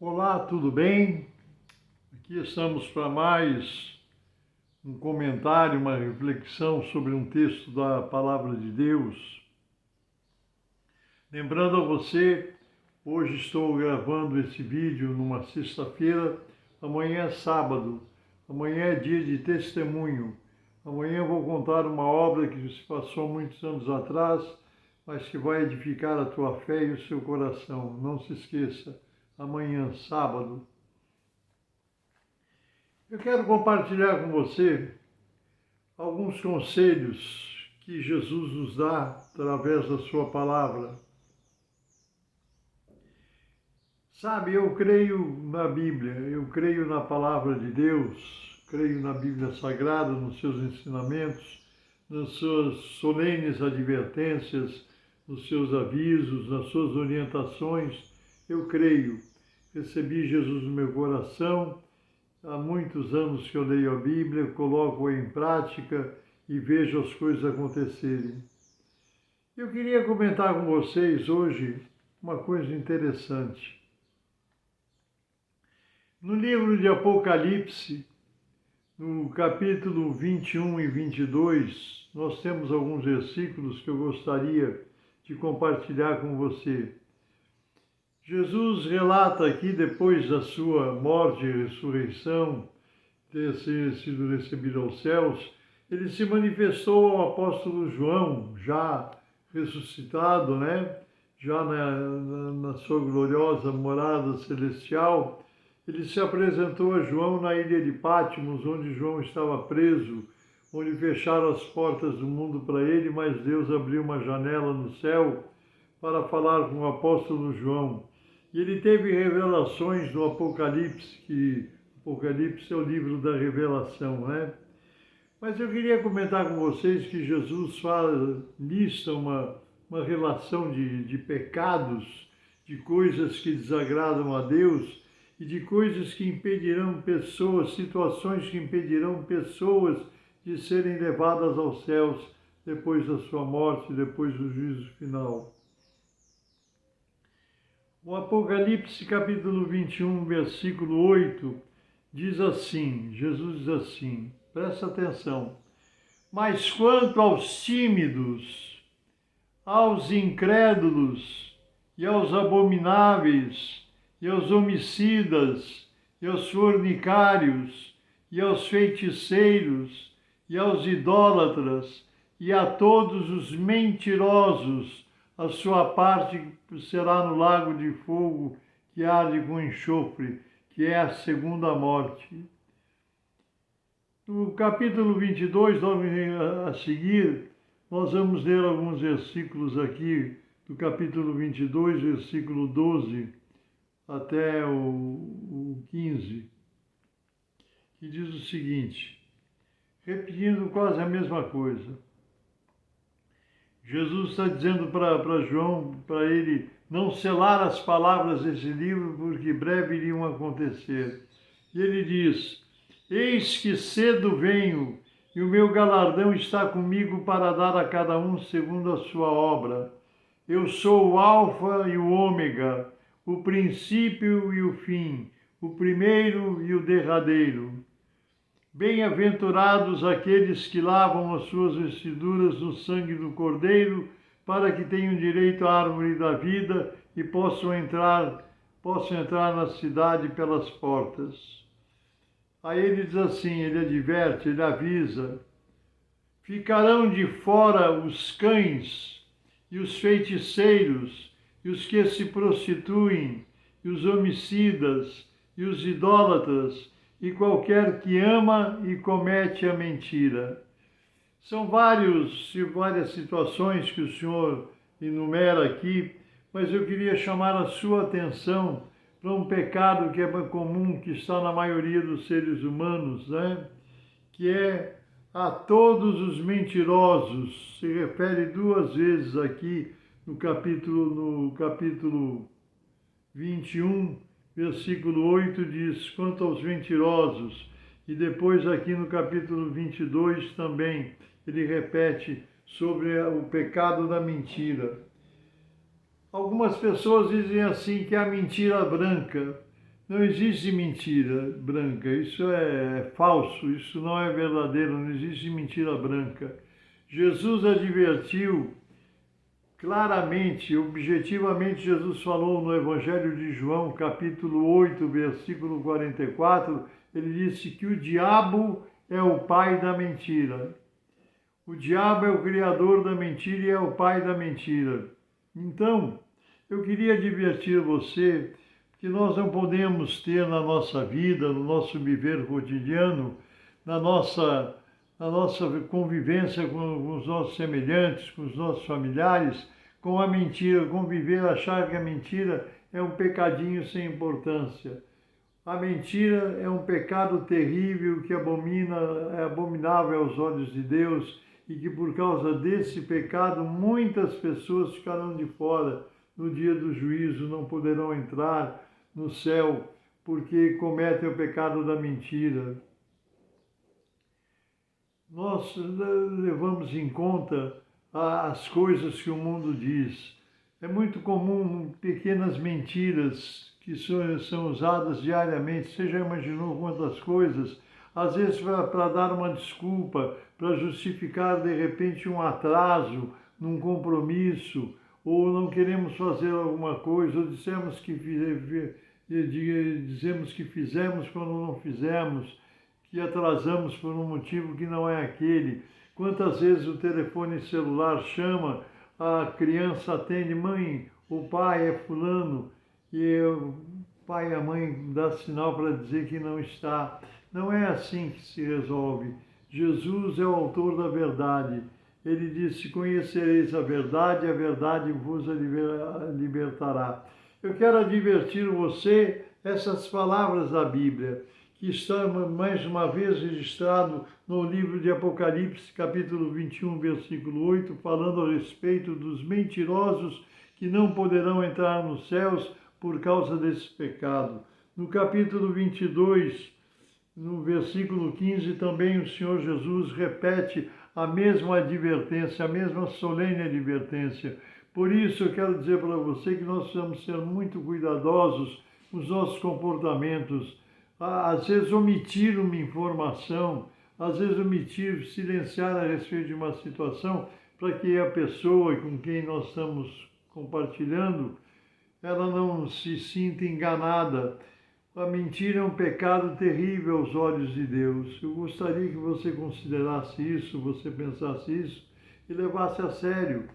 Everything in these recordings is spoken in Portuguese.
Olá, tudo bem? Aqui estamos para mais um comentário, uma reflexão sobre um texto da Palavra de Deus. Lembrando a você, hoje estou gravando esse vídeo numa sexta-feira, amanhã é sábado, amanhã é dia de testemunho. Amanhã vou contar uma obra que se passou muitos anos atrás, mas que vai edificar a tua fé e o seu coração. Não se esqueça, amanhã, sábado. Eu quero compartilhar com você alguns conselhos que Jesus nos dá através da sua palavra. Sabe, eu creio na Bíblia, eu creio na palavra de Deus, creio na Bíblia Sagrada, nos seus ensinamentos, nas suas solenes advertências, nos seus avisos, nas suas orientações. Eu creio. Recebi Jesus no meu coração. Há muitos anos que eu leio a Bíblia, coloco-a em prática e vejo as coisas acontecerem. Eu queria comentar com vocês hoje uma coisa interessante. No livro de Apocalipse, no capítulo 21 e 22, nós temos alguns versículos que eu gostaria de compartilhar com você. Jesus relata aqui, depois da sua morte e ressurreição, ter sido recebido aos céus, ele se manifestou ao apóstolo João, já ressuscitado, já na sua gloriosa morada celestial. Ele se apresentou a João na ilha de Patmos, onde João estava preso, onde fecharam as portas do mundo para ele, mas Deus abriu uma janela no céu para falar com o apóstolo João. E ele teve revelações do Apocalipse, que Apocalipse é o livro da revelação, Mas eu queria comentar com vocês que Jesus lista uma relação de pecados, de coisas que desagradam a Deus e de coisas que impedirão pessoas, situações que impedirão pessoas de serem levadas aos céus depois da sua morte, depois do juízo final. O Apocalipse capítulo 21, versículo 8, diz assim, Jesus diz assim, presta atenção: mas quanto aos tímidos, aos incrédulos e aos abomináveis, e aos homicidas, e aos fornicários, e aos feiticeiros, e aos idólatras, e a todos os mentirosos, a sua parte será no lago de fogo que arde com enxofre, que é a segunda morte. No capítulo 22, logo a seguir, nós vamos ler alguns versículos aqui do capítulo 22, versículo 12 até o 15, que diz o seguinte, repetindo quase a mesma coisa. Jesus está dizendo para João, para ele não selar as palavras desse livro, porque breve iriam acontecer. E ele diz, eis que cedo venho, e o meu galardão está comigo para dar a cada um segundo a sua obra. Eu sou o Alfa e o Ômega, o princípio e o fim, o primeiro e o derradeiro. Bem-aventurados aqueles que lavam as suas vestiduras no sangue do Cordeiro, para que tenham direito à árvore da vida e possam entrar na cidade pelas portas. Aí ele diz assim, ele adverte, ele avisa, ficarão de fora os cães e os feiticeiros e os que se prostituem e os homicidas e os idólatras e qualquer que ama e comete a mentira. São várias situações que o Senhor enumera aqui, mas eu queria chamar a sua atenção para um pecado que é comum, que está na maioria dos seres humanos, que é a todos os mentirosos. Se refere duas vezes aqui no capítulo 21, versículo 8 diz, quanto aos mentirosos, e depois aqui no capítulo 22 também, ele repete sobre o pecado da mentira. Algumas pessoas dizem assim que é a mentira branca. Não existe mentira branca, isso é falso, isso não é verdadeiro, não existe mentira branca. Jesus advertiu claramente, objetivamente, Jesus falou no Evangelho de João, capítulo 8, versículo 44, ele disse que o diabo é o pai da mentira. O diabo é o criador da mentira e é o pai da mentira. Então, eu queria advertir você que nós não podemos ter na nossa vida, no nosso viver cotidiano, na nossa convivência com os nossos semelhantes, com os nossos familiares, com a mentira, conviver, achar que a mentira é um pecadinho sem importância. A mentira é um pecado terrível que é abominável aos olhos de Deus e que por causa desse pecado muitas pessoas ficarão de fora no dia do juízo, não poderão entrar no céu porque cometem o pecado da mentira. Nós levamos em conta as coisas que o mundo diz. É muito comum pequenas mentiras que são usadas diariamente. Você já imaginou quantas coisas? Às vezes para dar uma desculpa, para justificar de repente um atraso num compromisso, ou não queremos fazer alguma coisa, ou dizemos que fizemos quando não fizemos, que atrasamos por um motivo que não é aquele. Quantas vezes o telefone celular chama, a criança atende, mãe, o pai é fulano, e o pai e a mãe dão sinal para dizer que não está. Não é assim que se resolve. Jesus é o autor da verdade. Ele disse, conhecereis a verdade vos libertará. Eu quero advertir você essas palavras da Bíblia, que está mais uma vez registrado no livro de Apocalipse, capítulo 21, versículo 8, falando a respeito dos mentirosos que não poderão entrar nos céus por causa desse pecado. No capítulo 22, no versículo 15, também o Senhor Jesus repete a mesma advertência, a mesma solene advertência. Por isso eu quero dizer para você que nós precisamos ser muito cuidadosos com os nossos comportamentos. Às vezes omitir uma informação, às vezes omitir, silenciar a respeito de uma situação, para que a pessoa com quem nós estamos compartilhando, ela não se sinta enganada. A mentira é um pecado terrível aos olhos de Deus. Eu gostaria que você considerasse isso, você pensasse isso e levasse a sério.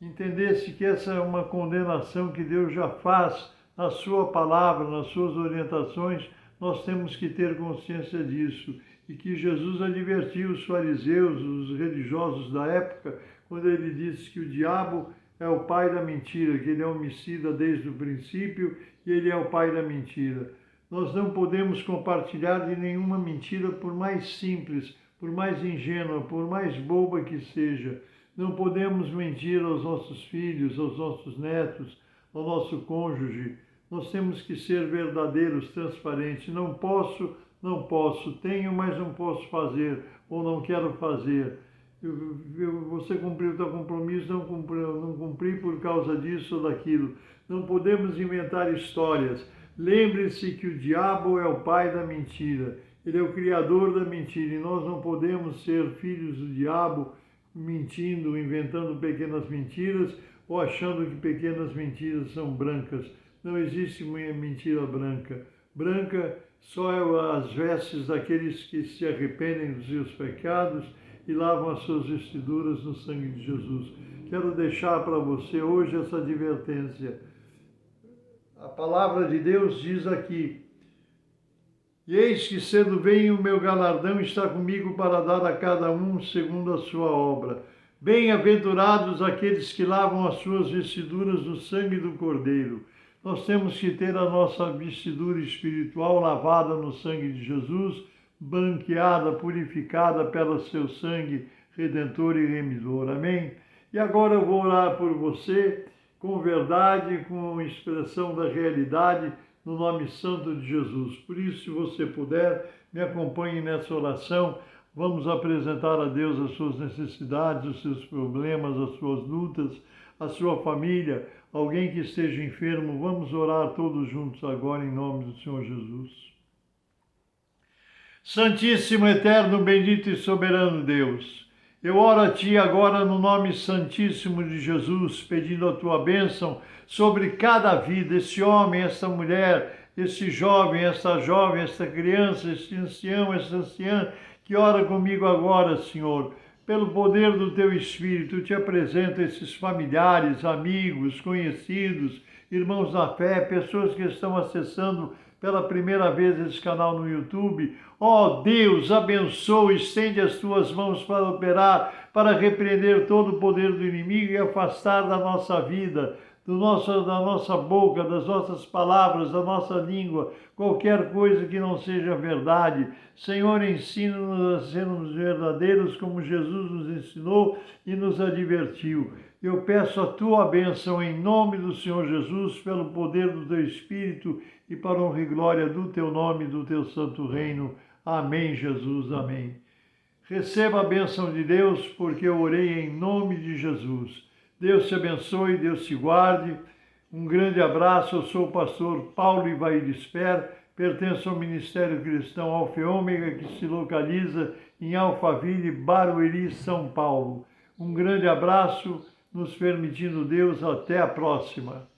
Entendesse que essa é uma condenação que Deus já faz na sua palavra, nas suas orientações. Nós temos que ter consciência disso e que Jesus advertiu os fariseus, os religiosos da época, quando ele disse que o diabo é o pai da mentira, que ele é homicida desde o princípio e ele é o pai da mentira. Nós não podemos compartilhar de nenhuma mentira, por mais simples, por mais ingênua, por mais boba que seja. Não podemos mentir aos nossos filhos, aos nossos netos, ao nosso cônjuge. Nós temos que ser verdadeiros, transparentes. Não posso, tenho, mas não posso fazer, ou não quero fazer. Você cumpriu o seu compromisso, não cumpri por causa disso ou daquilo. Não podemos inventar histórias. Lembre-se que o diabo é o pai da mentira. Ele é o criador da mentira e nós não podemos ser filhos do diabo mentindo, inventando pequenas mentiras ou achando que pequenas mentiras são brancas. Não existe mentira branca. Branca só é as vestes daqueles que se arrependem dos seus pecados e lavam as suas vestiduras no sangue de Jesus. Quero deixar para você hoje essa advertência. A palavra de Deus diz aqui, e eis que cedo vem o meu galardão está comigo para dar a cada um segundo a sua obra. Bem-aventurados aqueles que lavam as suas vestiduras no sangue do Cordeiro. Nós temos que ter a nossa vestidura espiritual lavada no sangue de Jesus, branqueada, purificada pelo seu sangue redentor e remidor. Amém? E agora eu vou orar por você, com verdade, com expressão da realidade, no nome santo de Jesus. Por isso, se você puder, me acompanhe nessa oração. Vamos apresentar a Deus as suas necessidades, os seus problemas, as suas lutas, a sua família, alguém que esteja enfermo. Vamos orar todos juntos agora em nome do Senhor Jesus. Santíssimo, eterno, bendito e soberano Deus, eu oro a Ti agora no nome santíssimo de Jesus, pedindo a Tua bênção sobre cada vida, esse homem, essa mulher, esse jovem, esta criança, esse ancião, essa anciã, que ora comigo agora, Senhor. Pelo poder do Teu Espírito, Te apresento esses familiares, amigos, conhecidos, irmãos da fé, pessoas que estão acessando pela primeira vez esse canal no YouTube. Ó Deus, abençoe, estende as Tuas mãos para operar, para repreender todo o poder do inimigo e afastar da nossa vida, da nossa boca, das nossas palavras, da nossa língua, qualquer coisa que não seja verdade. Senhor, ensina-nos a sermos verdadeiros como Jesus nos ensinou e nos advertiu. Eu peço a Tua bênção em nome do Senhor Jesus, pelo poder do Teu Espírito e para honra e glória do Teu nome e do Teu santo reino. Amém, Jesus, amém. Receba a bênção de Deus, porque eu orei em nome de Jesus. Deus te abençoe, Deus te guarde. Um grande abraço, eu sou o pastor Paulo Ivair Esper, pertenço ao Ministério Cristão Alfa e Ômega, que se localiza em Alphaville, Barueri, São Paulo. Um grande abraço, nos permitindo Deus, até a próxima.